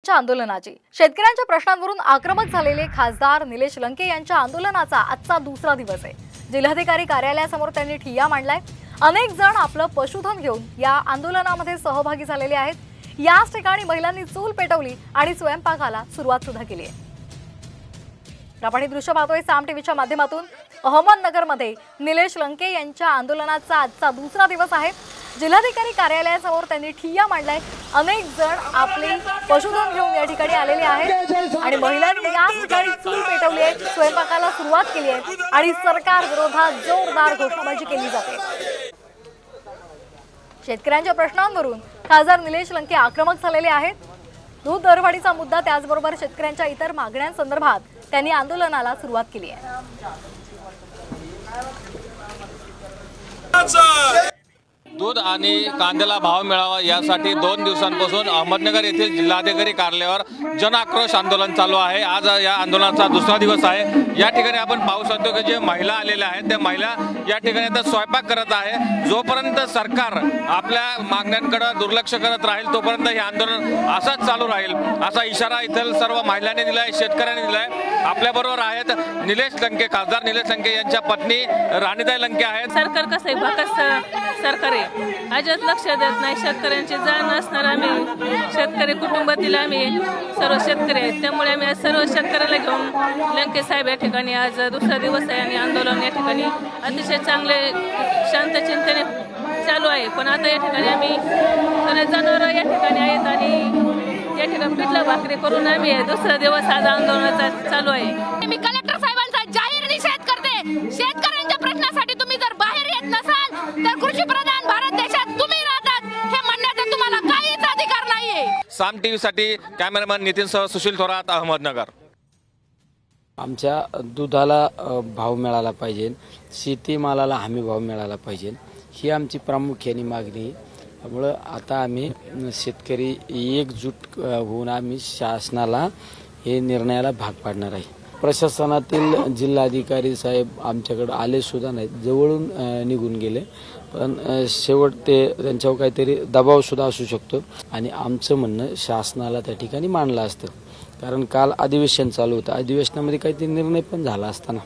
शेतकऱ्यांच्या आंदोलनाची। शेतकऱ्यांच्या प्रश्नांवरून आक्रमक झालेले खासदार निलेश लंके यांच्या आंदोलनाचा आजचा दुसरा दिवस आहे। जिल्हाधिकारी कार्यालयासमोर त्यांनी ठिय्या मांडलाय। अनेक जण आपलं पशुधन घेऊन या आंदोलनामध्ये सहभागी झालेले आहेत। याच ठिकाणी महिलांनी चूल पेटवली आणि स्वयंपाकाला सुरुवात सुद्धा केली आहे। आपण हे दृश्य पाहतोय साम टीव्हीच्या माध्यमातून। अहमदनगरमध्ये निलेश लंके यांच्या आंदोलनाचा आजचा दुसरा दिवस आहे। जिल्हाधिकारी कार्यालयासमोर त्यांनी ठिय्या मांडलाय। अनेक जण आपले पशुधन घेऊन या ठिकाणी आलेले आहेत आणि महिलांनी या ठिकाणी चूल पेटवली आहे, स्वयंपाकाला सुरुवात केली आहे आणि सरकार विरोधात जोरदार घोषणाबाजी केली जाते। शेतकऱ्यांच्या प्रश्नांवरून खासदार निलेश लंके आक्रमक झालेले आहेत। दूध दरवाढीचा मुद्दा त्याचबरोबर शेतकऱ्यांच्या इतर मागण्यांसंदर्भात त्यांनी आंदोलनाला सुरुवात केली आहे। दूध आणि कांद्याला भाव मिळावा यासाठी 2 दिवसांपासून अहमदनगर येथील जिल्हाधिकारी कार्यालयावर जन आक्रोश आंदोलन चालू आहे। आज या आंदोलनाचा दुसरा दिवस आहे। या ठिकाणी आपण पाहू शकतो की जे महिला आलेल्या आहेत त्या महिला या ठिकाणी आता स्वयंपाक करत आहे। जोपर्यंत सरकार आपल्या मागण्यांकडे दुर्लक्ष करत राहील तोपर्यंत हे आंदोलन असंच चालू राहील असा इशारा इथं सर्व महिलांनी दिलाय, शेतकऱ्यांनी दिलाय। आपल्या बरोबर आहेत निलेश लंके, खासदार निलेश लंके यांच्या पत्नी राणीताई लंके आहेत। सरकार कसं आहे, भकस सरकार आहे, अजिबात लक्ष देत नाही। शेतकऱ्यांची जाण असणार आम्ही शेतकरी कुटुंबातील आम्ही सर्व शेतकरी आहेत, त्यामुळे आम्ही सर्व शेतकऱ्याला घेऊन लंके साहेब या ठिकाणी आज दुसरा दिवस आहे आणि आंदोलन या ठिकाणी अतिशय चांगले शांत चिंतने चालू आहे। पण आता या ठिकाणी आम्ही सर्व जनावरं या ठिकाणी आहेत आणि या ठिकाणी पिठलं भाकरी करून आम्ही दुसरा दिवस आज आंदोलनाचा चालू आहे। मी कलेक्टर साहेबांचा जाहीर निषेध करते। शेतकऱ्यांच्या प्रश्नासाठी तुम्ही जर बाहेर येत नसाल तर कृषी प्रधान भारत देशात तुम्ही राहतात हे म्हणण्याचा तुम्हाला काहीच अधिकार नाहीये। साम टीव्हीसाठी कॅमेरामॅन नितीनसह सुशील थोरात, अहमदनगर। आमच्या दुधाला भाव मिळाला पाहिजे, शेतीमालाला हमी भाव मिळाला पाहिजे, ही आमची प्रामुख्याने मागणी आहे। त्यामुळे आता आम्ही शेतकरी एकजूट होऊन आम्ही शासनाला हे निर्णयाला भाग पाडणार आहे। प्रशासनातील जिल्हाधिकारी साहेब आमच्याकडे आले सुद्धा नाहीत, जवळून निघून गेले। पण शेवट ते त्यांच्यावर काहीतरी दबाव सुद्धा असू शकतो आणि आमचं म्हणणं शासनाला त्या ठिकाणी मांडलं असतं, कारण काल अधिवेशन चालू होतं, अधिवेशनामध्ये काहीतरी निर्णय पण झाला असताना